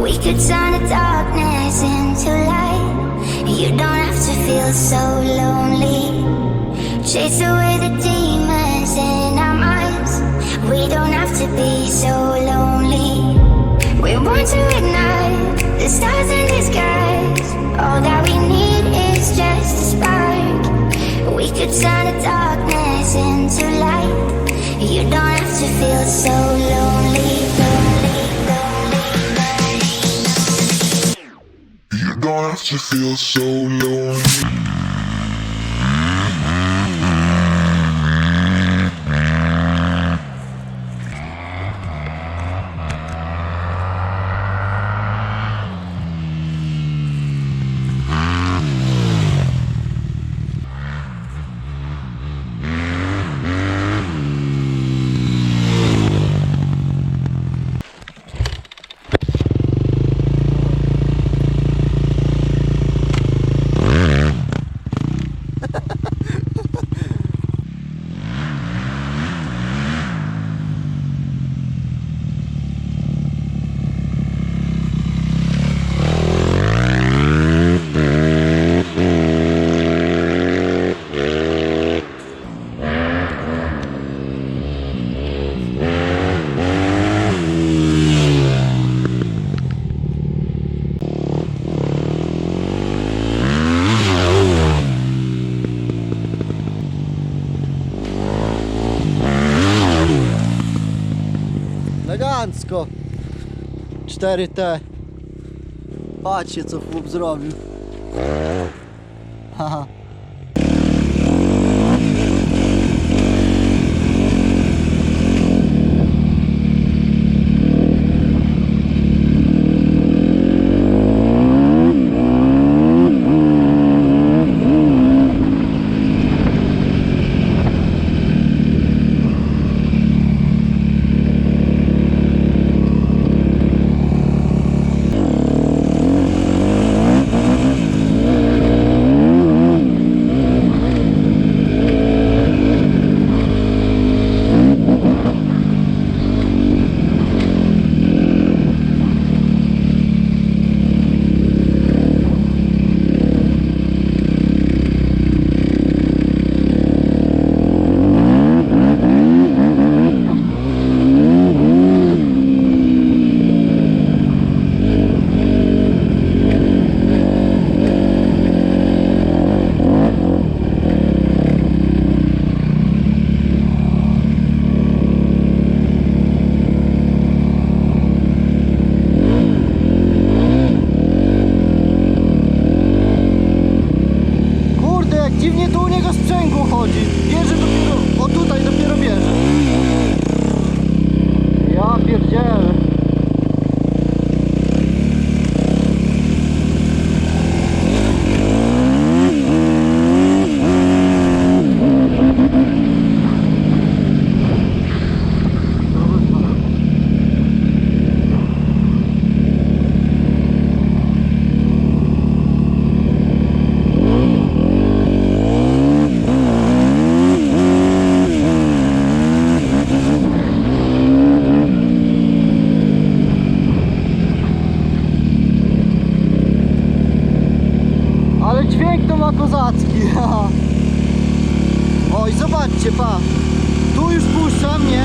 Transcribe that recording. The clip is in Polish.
We could turn the darkness into light. You don't have to feel so lonely. Chase away the demons in our minds. We don't have to be so lonely. We're born to ignite the stars in the skies. All that we need is just a spark. We could turn the darkness into light. You don't have to feel so lonely, lonely, lonely, lonely. You don't have to feel so lonely. Elegancko. 4T. Patrzcie, co chłop zrobił. Haha. Dziwnie tu u niego sprzęgło chodzi. Bierze dopiero, o tutaj dopiero bierze. Ja pierdzielę. Dźwięk to ma kozacki. Oj, zobaczcie, pa. Tu już puszczam, nie?